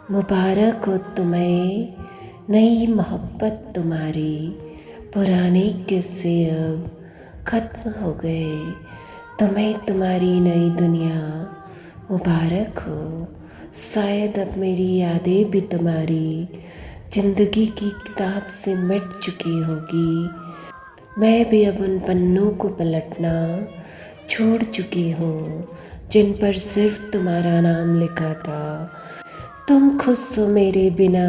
मुबारक हो तुम्हें नई मोहब्बत तुम्हारी। पुराने किस्से अब ख़त्म हो गए, तुम्हें तुम्हारी नई दुनिया मुबारक हो। शायद अब मेरी यादें भी तुम्हारी ज़िंदगी की किताब से मिट चुकी होगी। मैं भी अब उन पन्नों को पलटना छोड़ चुकी हूँ जिन पर सिर्फ तुम्हारा नाम लिखा था। तुम खुश हो मेरे बिना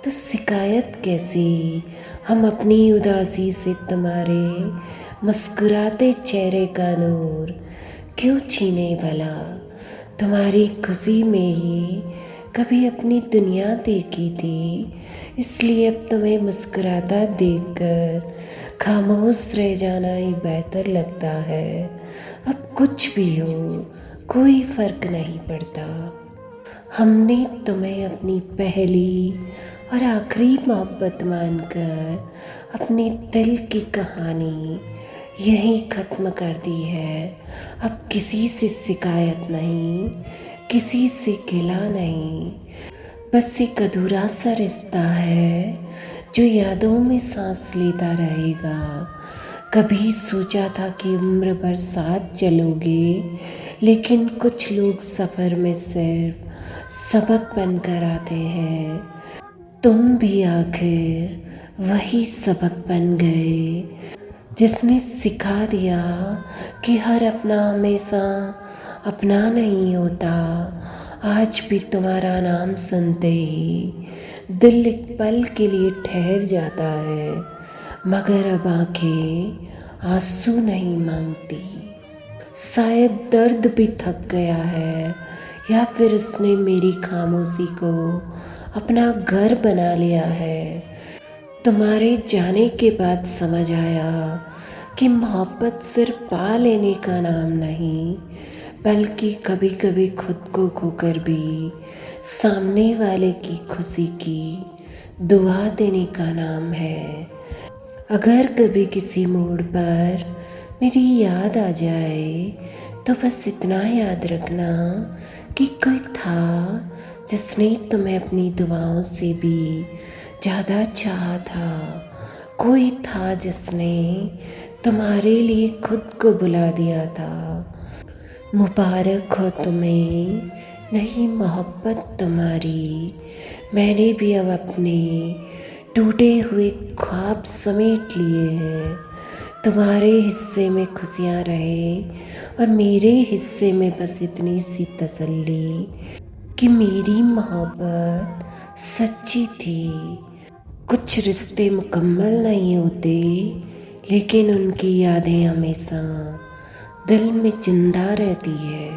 तो शिकायत कैसी, हम अपनी उदासी से तुम्हारे मुस्कुराते चेहरे का नूर क्यों छीने भला। तुम्हारी खुशी में ही कभी अपनी दुनिया देखी थी, इसलिए अब तुम्हें मुस्कुराता देखकर खामोश रह जाना ही बेहतर लगता है। अब कुछ भी हो कोई फ़र्क नहीं पड़ता। हमने तुम्हें अपनी पहली और आखिरी मोहब्बत मानकर अपने दिल की कहानी यहीं ख़त्म कर दी है। अब किसी से शिकायत नहीं, किसी से गिला नहीं, बस एक अधूरा सा रिश्ता है जो यादों में सांस लेता रहेगा। कभी सोचा था कि उम्र भर साथ चलोगे, लेकिन कुछ लोग सफ़र में सिर्फ सबक बनकर आते हैं। तुम भी आखिर वही सबक बन गए जिसने सिखा दिया कि हर अपना हमेशा अपना नहीं होता। आज भी तुम्हारा नाम सुनते ही दिल एक पल के लिए ठहर जाता है, मगर अब आंखें आंसू नहीं मांगती। शायद दर्द भी थक गया है, या फिर उसने मेरी खामोशी को अपना घर बना लिया है। तुम्हारे जाने के बाद समझ आया कि मोहब्बत सिर्फ पा लेने का नाम नहीं, बल्कि कभी कभी खुद को खोकर भी सामने वाले की खुशी की दुआ देने का नाम है। अगर कभी किसी मोड़ पर मेरी याद आ जाए तो बस इतना याद रखना कि कोई था जिसने तुम्हें अपनी दुआओं से भी ज़्यादा चाहा था। कोई था जिसने तुम्हारे लिए खुद को बुला दिया था। मुबारक हो तुम्हें नई मोहब्बत तुम्हारी। मैंने भी अब अपने टूटे हुए ख्वाब समेट लिए हैं। तुम्हारे हिस्से में खुशियाँ रहे और मेरे हिस्से में बस इतनी सी तसल्ली कि मेरी मोहब्बत सच्ची थी। कुछ रिश्ते मुकम्मल नहीं होते, लेकिन उनकी यादें हमेशा दिल में जिंदा रहती है।